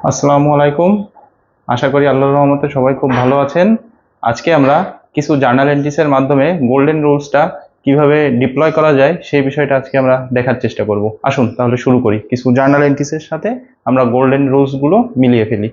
আসসালামু আলাইকুম। আশা করি আল্লাহর রহমতে সবাই খুব ভালো আছেন। আজকে আমরা কিছু জার্নাল এন্ট্রিসের মাধ্যমে গোল্ডেন রুলসটা কিভাবে ডিপ্লয় করা যায় সেই বিষয়টা আজকে আমরা দেখার চেষ্টা করব। আসুন তাহলে শুরু করি। কিছু জার্নাল এন্ট্রিসের সাথে আমরা গোল্ডেন রুলসগুলো মিলিয়ে ফেলি।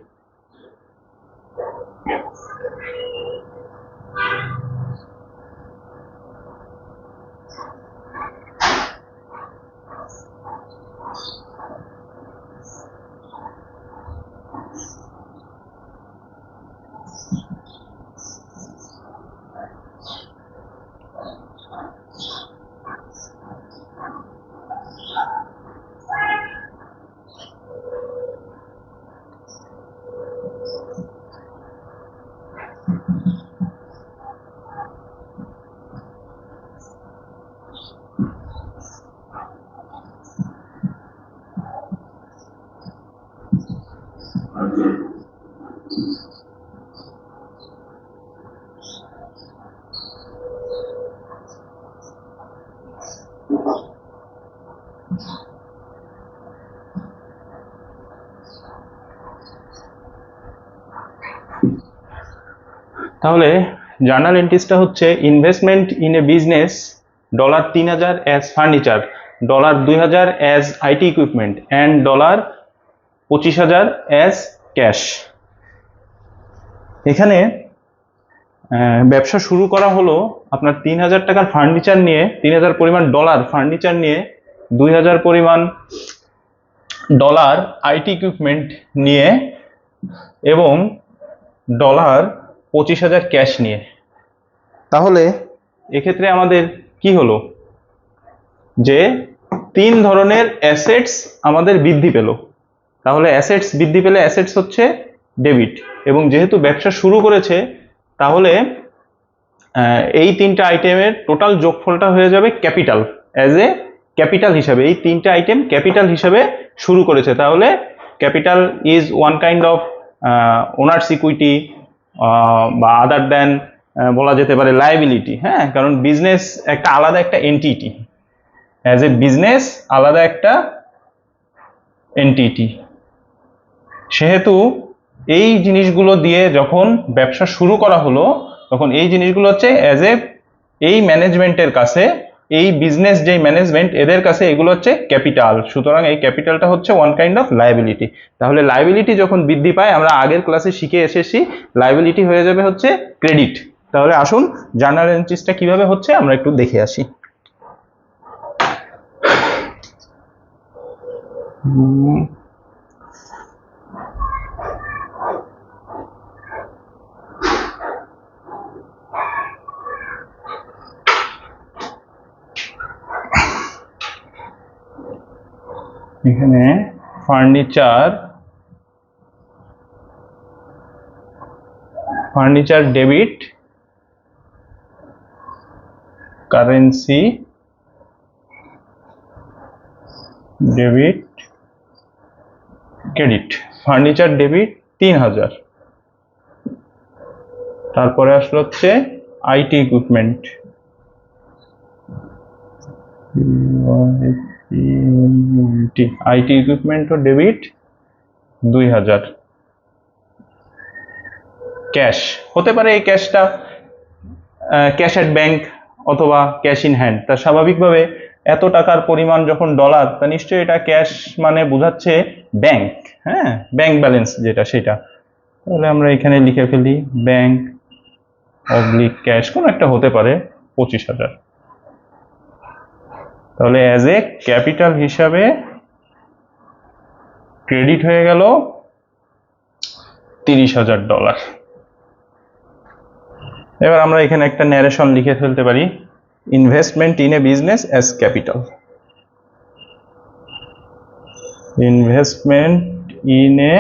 তাহলে জার্নাল এন্ট্রিসটা হচ্ছে investment in a business $3000 as furniture, $2000 as IT equipment and $25,000 as cash. এখানে ব্যবসা শুরু করা হলো আপনার 3000 টাকার ফার্নিচার নিয়ে, 3000 পরিমাণ ডলার ফার্নিচার নিয়ে, 2000 পরিমাণ ডলার আইটি ইকুইপমেন্ট নিয়ে এবং $25,000 ক্যাশ নিয়ে। তাহলে এক্ষেত্রে আমাদের কি হলো যে 3 ধরনের অ্যাসেটস আমাদের বৃদ্ধি পেল। তাহলে অ্যাসেটস বৃদ্ধি পেলে অ্যাসেটস হচ্ছে ডেবিট, এবং যেহেতু ব্যবসা শুরু করেছে তাহলে এই তিনটা আইটেমের টোটাল যোগফলটা হয়ে যাবে ক্যাপিটাল, অ্যাজ এ ক্যাপিটাল হিসাবে। এই তিনটা আইটেম ক্যাপিটাল হিসাবে শুরু করেছে, তাহলে capital is one kind of owners equity বা আদার দ্যান বলা যেতে পারে লায়াবিলিটি। হ্যাঁ, কারণ বিজনেস একটা আলাদা একটা এন্টিটি, অ্যাজ এ বিজনেস আলাদা একটা এন্টিটি। সেহেতু এই জিনিসগুলো দিয়ে যখন ব্যবসা শুরু করা হলো তখন এই জিনিসগুলো হচ্ছে অ্যাজ এ এই ম্যানেজমেন্টের কাছে, এই বিজনেস যেই ম্যানেজমেন্ট এদের কাছে এগুলো হচ্ছে ক্যাপিটাল। সুতরাং এই ক্যাপিটালটা হচ্ছে ওয়ান কাইন্ড অফ লায়াবিলিটি। তাহলে লায়াবিলিটি যখন বৃদ্ধি পায়, আমরা আগের ক্লাসে শিখে এসেছি, লায়াবিলিটি হয়ে যাবে হচ্ছে ক্রেডিট। তাহলে আসুন জার্নাল এন্ট্রিসটা কিভাবে হচ্ছে আমরা একটু দেখে আসি। এখানে furniture debit, currency debit, credit. Furniture debit 3000, তারপরে আসলো হচ্ছে আইটি ইকুইপমেন্ট, আইটি ইকুইপমেন্ট ও ডেবিট 2000। ক্যাশ হতে পারে এই ক্যাশটা ক্যাশ অ্যাট ব্যাংক অথবা ক্যাশ ইন হ্যান্ড। তা স্বাভাবিকভাবে এত টাকার পরিমাণ যখন ডলার, তা নিশ্চয়ই এটা ক্যাশ মানে বোঝাচ্ছে ব্যাংক। হ্যাঁ, ব্যাংক ব্যালেন্স যেটা সেটা। তাহলে আমরা এখানে লিখে ফেলি ব্যাংক অবলিক ক্যাশ, কোনো একটা হতে পারে 25,000। তাহলে অ্যাজ এ ক্যাপিটাল হিসাবে ক্রেডিট হয়ে গেল $30,000। এবার আমরা এখানে একটা ন্যারেশন লিখে ফেলতে পারি, investment in a business as capital, investment in a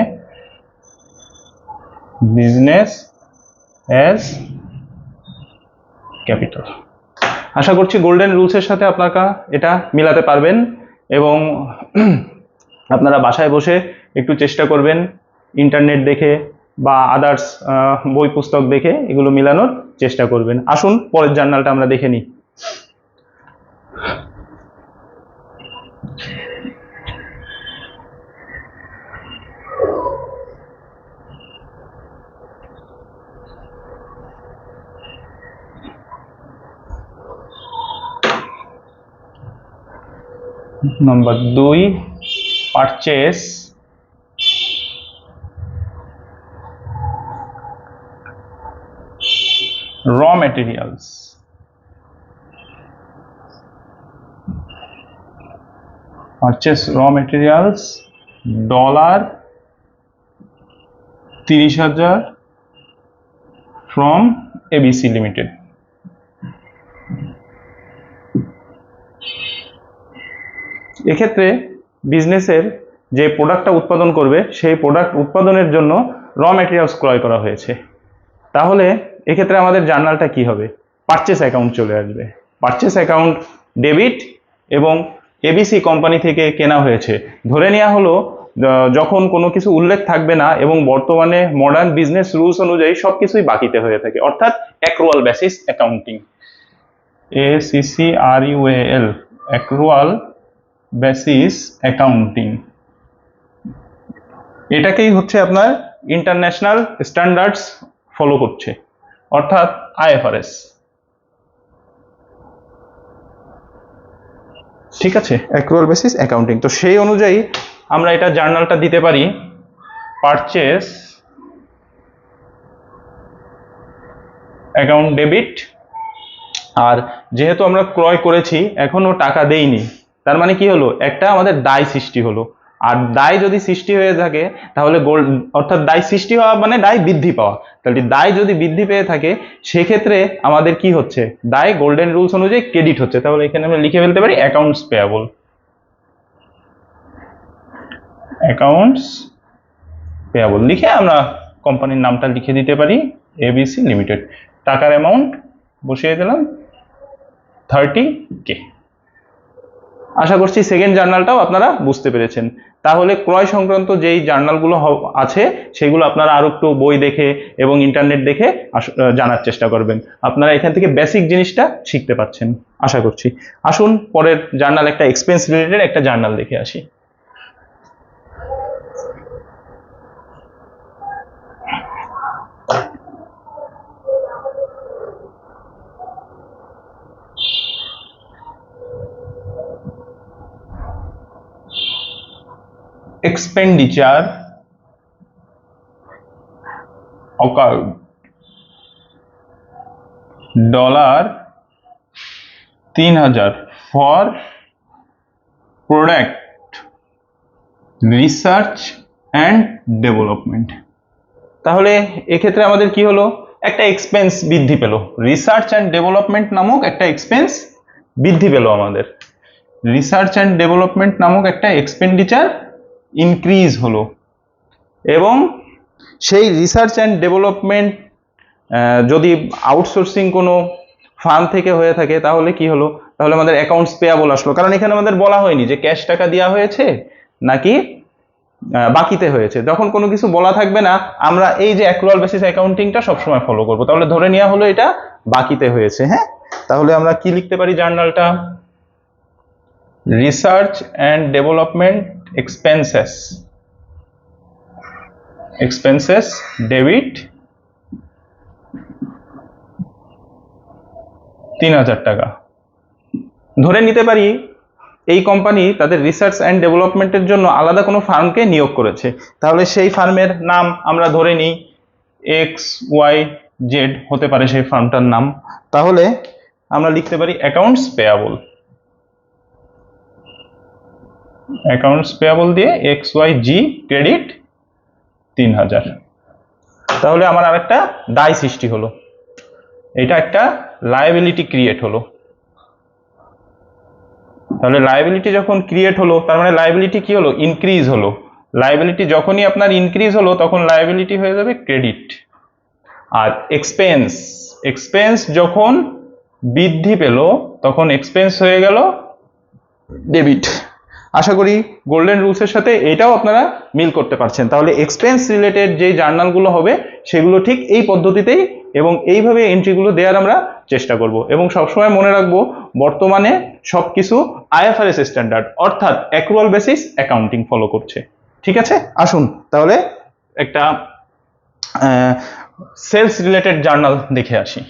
business as capital. আশা করছি গোল্ডেন রুলসের সাথে আপনারা এটা মিলাতে পারবেন, এবং আপনারা বাসায় বসে একটু চেষ্টা করবেন ইন্টারনেট দেখে বা আদার্স বই পুস্তক দেখে এগুলো মিলানোর চেষ্টা করবেন। আসুন পরের জার্নালটা আমরা দেখে নিই। Number 2, purchase raw materials. Purchase raw materials $30,000 from ABC limited. এক্ষেত্রে বিজনেসের যে প্রোডাক্টটা উৎপাদন করবে সেই প্রোডাক্ট উৎপাদনের জন্য র মেটেরিয়ালস ক্রয় করা হয়েছে। তাহলে এক্ষেত্রে আমাদের জার্নালটা কি হবে? পারচেস অ্যাকাউন্ট চলে আসবে। পারচেস অ্যাকাউন্ট ডেবিট এবং এবিসি কোম্পানি থেকে কেনা হয়েছে। ধরে নেওয়া হলো যখন কোনো কিছু উল্লেখ থাকবে না এবং বর্তমানে মডার্ন বিজনেস রুলস অনুযায়ী সবকিছুই বাকিতে হয়ে থাকে, অর্থাৎ accrual basis accounting, ACCRUAL, accrual basis accounting. এটাকেই হচ্ছে আপনার ইন্টারন্যাশনাল স্ট্যান্ডার্ডস ফলো করছে, অর্থাৎ IFRS। ঠিক আছে, অ্যাক্রুয়াল বেসিস অ্যাকাউন্টিং। তো সেই অনুযায়ী আমরা এটা জার্নালটা দিতে পারি পারচেস অ্যাকাউন্ট ডেবিট। আর যেহেতু আমরা ক্রয় করেছি এখনো টাকা দেইনি, তার মানে কি হলো, একটা আমাদের দায় সৃষ্টি হলো। আর দায় যদি সৃষ্টি হয়ে থাকে তাহলে অর্থাৎ দায় সৃষ্টি হওয়া মানে দায় বৃদ্ধি পাওয়া। তাহলে দায় যদি বৃদ্ধি পেয়ে থাকে সেক্ষেত্রে আমাদের কি হচ্ছে, দায় গোল্ডেন রুলস অনুযায়ী ক্রেডিট হচ্ছে। তাহলে এখানে আমরা লিখে ফেলতে পারি অ্যাকাউন্টস পেয়াবল। অ্যাকাউন্টস পেয়াবল লিখে আমরা কোম্পানির নামটা লিখে দিতে পারি ABC লিমিটেড। টাকার অ্যামাউন্ট বসিয়ে দিলাম 30K। আশা করছি সেকেন্ড জার্নালটাও আপনারা বুঝতে পেরেছেন। তাহলে ক্রয় সংক্রান্ত যেই জার্নালগুলো আছে সেগুলো আপনারা আরো একটু বই দেখে এবং ইন্টারনেট দেখে জানার চেষ্টা করবেন। আপনারা এখান থেকে বেসিক জিনিসটা শিখতে পারছেন আশা করছি। আসুন পরের জার্নাল, একটা এক্সপেন্স রিলেটেড একটা জার্নাল দেখে আসি। expenditure occurred $3,000 for product research and development। তাহলে এক্ষেত্রে আমাদের কি হলো, একটা এক্সপেন্স বৃদ্ধি পেল, রিসার্চ অ্যান্ড ডেভেলপমেন্ট নামক একটা এক্সপেন্স বৃদ্ধি পেল আমাদের। রিসার্চ অ্যান্ড ডেভেলপমেন্ট নামক একটা এক্সপেন্ডিচার ইনক্রিজ হলো এবং সেই রিসার্চ অ্যান্ড ডেভেলপমেন্ট যদি আউটসোর্সিং কোনো ফার্ম থেকে হয়ে থাকে তাহলে কি হলো, তাহলে আমাদের অ্যাকাউন্টস পেয়াবল আসলো। কারণ এখানে আমাদের বলা হয়নি যে ক্যাশ টাকা দেওয়া হয়েছে নাকি বাকিতে হয়েছে। যখন কোনো কিছু বলা থাকবে না আমরা এই যে অ্যাক্রুয়াল বেসিস অ্যাকাউন্টিংটা সবসময় ফলো করবো। তাহলে ধরে নেওয়া হলো এটা বাকিতে হয়েছে। হ্যাঁ, তাহলে আমরা কি লিখতে পারি জার্নালটা, research and development expenses debit $3,000। ধরে নিতে পারি এই কোম্পানি তাদের রিসার্চ অ্যান্ড ডেভেলপমেন্টের জন্য আলাদা কোনো ফার্মকে নিয়োগ করেছে। তাহলে সেই ফার্মের নাম আমরা ধরে নিই XYZ হতে পারে সেই ফার্মটার নাম। তাহলে আমরা লিখতে পারি অ্যাকাউন্টস পেয়াবল দিয়ে XYG ক্রেডিট 3,000। তাহলে আমার আরেকটা দায় সৃষ্টি হলো, এটা একটা লায়াবিলিটি ক্রিয়েট হলো। তাহলে লায়াবিলিটি যখন ক্রিয়েট হলো তার মানে লায়াবিলিটি কি হলো, ইনক্রিজ হলো। লায়াবিলিটি যখনই আপনার ইনক্রিজ হলো তখন লায়াবিলিটি হয়ে যাবে ক্রেডিট। আর এক্সপেন্স যখন বৃদ্ধি পেল তখন এক্সপেন্স হয়ে গেল ডেবিট। আশা করি গোল্ডেন রুলসের সাথে এটাও আপনারা মিল করতে পারছেন। তাহলে এক্সপেন্স রিলেটেড যে জার্নালগুলো হবে সেগুলো ঠিক এই পদ্ধতিতেই এবং এইভাবে এন্ট্রিগুলো দেওয়ার আমরা চেষ্টা করব। এবং সবসময় মনে রাখবো বর্তমানে সবকিছু IFRS স্ট্যান্ডার্ড অর্থাৎ অ্যাক্রুয়াল বেসিস অ্যাকাউন্টিং ফলো করছে। ঠিক আছে, আসুন তাহলে একটা সেলস রিলেটেড জার্নাল দেখে আসি।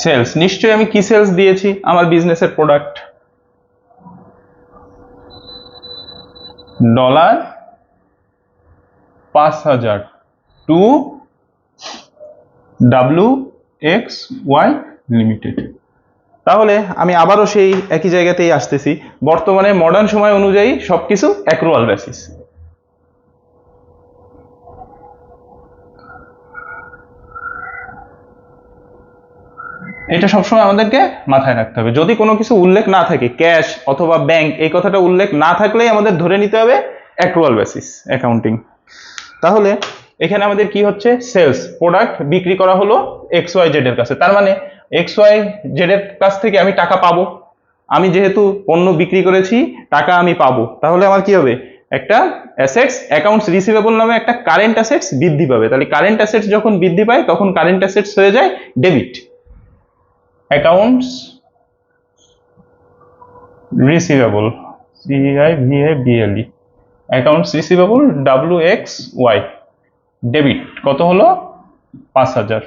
সেলস, নিশ্চয়ই আমি কি সেলস দিয়েছি, আমার বিজনেসের প্রোডাক্ট $5,000 টু WXY লিমিটেড। তাহলে আমি আবারও সেই একই জায়গাতেই আসতেছি, বর্তমানে মডার্ন সময় অনুযায়ী সবকিছু অ্যাক্রুয়াল বেসিস। এটা সবসময় আমাদেরকে মাথায় রাখতে হবে, যদি কোনো কিছু উল্লেখ না থাকে, ক্যাশ অথবা ব্যাংক এই কথাটা উল্লেখ না থাকলেই আমাদের ধরে নিতে হবে অ্যাক্রুয়াল বেসিস অ্যাকাউন্টিং। তাহলে এখানে আমাদের কি হচ্ছে, সেলস, প্রোডাক্ট বিক্রি করা হলো XYZ এর কাছে, তার মানে XYZ এর কাছ থেকে আমি টাকা পাবো। আমি যেহেতু পণ্য বিক্রি করেছি, টাকা আমি পাবো, তাহলে আমার কি হবে, একটা অ্যাসেটস অ্যাকাউন্টস রিসিভেবল নামে একটা কারেন্ট অ্যাসেটস বৃদ্ধি পাবে। তাহলে কারেন্ট অ্যাসেটস যখন বৃদ্ধি পায় তখন কারেন্ট অ্যাসেটস হয়ে যায় debit. Accounts receivable, CIVABLE, accounts receivable WXY, debit কত হলো 5,000।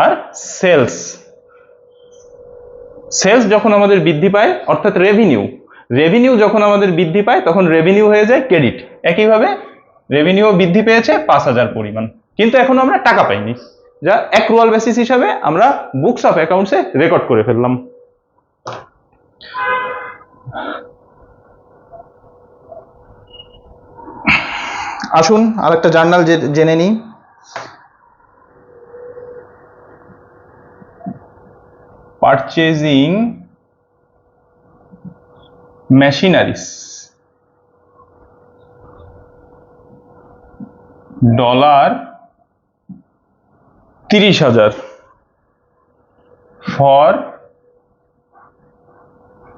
আর সেলস, সেলস যখন আমাদের বৃদ্ধি পায় অর্থাৎ রেভিনিউ, রেভিনিউ যখন আমাদের বৃদ্ধি পায় তখন রেভিনিউ হয়ে যায় ক্রেডিট। একইভাবে রেভিনিউ বৃদ্ধি পেয়েছে 5,000 পরিমাণ, কিন্তু এখনো আমরা টাকা পাইনি, যা অ্যাক্রুয়াল বেসিস হিসাবে আমরা বুকস অফ অ্যাকাউন্টসে রেকর্ড করে ফেললাম। আসুন আরেকটা জার্নাল জেনে নিই। Purchasing machineries $30,000 for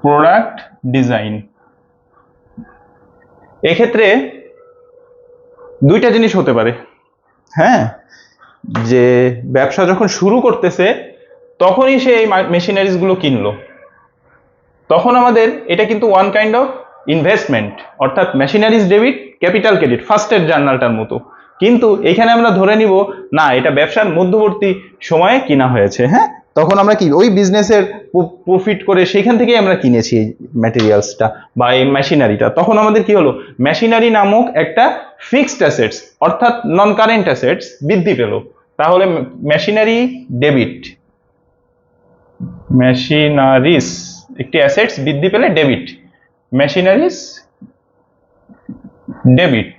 product design. এক্ষেত্রে দুইটা জিনিস হতে পারে, হ্যাঁ, যে ব্যবসা যখন শুরু করতেছে তখনই সে এই মেশিনারিজ গুলো কিনলো, তখন আমাদের এটা কিন্তু ওয়ান কাইন্ড অফ ইনভেস্টমেন্ট, অর্থাৎ মেশিনারিজ ডেবিট ক্যাপিটাল ক্রেডিট ফার্স্টের জার্নালটার মতো। কিন্তু এখানে আমরা ধরে নিব না, এটা ব্যবসার মধ্যবর্তী সময়ে কিনা হয়েছে, হ্যাঁ, তখন আমরা কি ওই বিজনেসের প্রফিট করে সেখান থেকেই আমরা কিনেছি এই ম্যাটেরিয়ালসটা বা এই মেশিনারিটা, তখন আমাদের কি হলো, মেশিনারি নামক একটা ফিক্সড অ্যাসেটস অর্থাৎ নন কারেন্ট অ্যাসেটস বৃদ্ধি পেল। তাহলে মেশিনারি ডেবিট, মেশিনারিজ একটি অ্যাসেটস বৃদ্ধি পেলে ডেবিট, মেশিনারিজ ডেবিট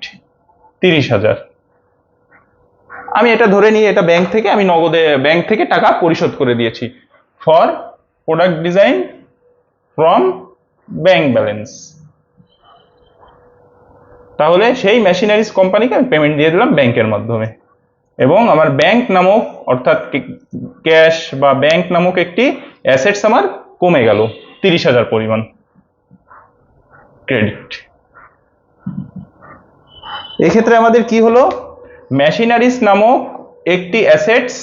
30,000। আমি এটা ধরে নিই এটা ব্যাংক থেকে, আমি নগদে ব্যাংক থেকে টাকা পরিশোধ করে দিয়েছি for product design from bank balance. তাহলে সেই মেশিনারিজ কোম্পানিকে আমি পেমেন্ট দিয়ে দিলাম ব্যাংকের মাধ্যমে, এবং আমার ব্যাংক নামক অর্থাৎ ক্যাশ বা ব্যাংক নামক একটি অ্যাসেটস আমার কমে গেল 30,000 পরিমাণ ক্রেডিট। এক্ষেত্রে আমাদের কি হলো, মেশিনারিজ নামক একটি অ্যাসেটস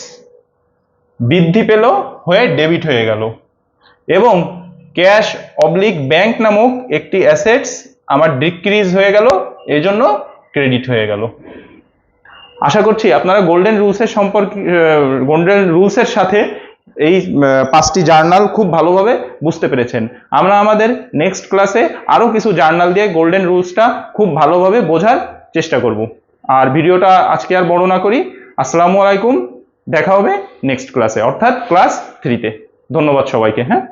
বৃদ্ধি পেল হয়ে ডেবিট হয়ে গেল, এবং ক্যাশ অবলিক ব্যাংক নামক একটি অ্যাসেটস আমার ডিক্রিজ হয়ে গেল, এই জন্য ক্রেডিট হয়ে গেল। আশা করছি আপনারা গোল্ডেন রুলসের সাথে এই 5টি জার্নাল খুব ভালোভাবে বুঝতে পেরেছেন। আমরা আমাদের নেক্সট ক্লাসে আরো কিছু জার্নাল দিয়ে গোল্ডেন রুলসটা খুব ভালোভাবে বোঝার চেষ্টা করব। আর ভিডিওটা আজকে আর বড় না করি, আসসালামু আলাইকুম, দেখা হবে নেক্সট ক্লাসে অর্থাৎ ক্লাস 3-তে। ধন্যবাদ সবাইকে। হ্যাঁ।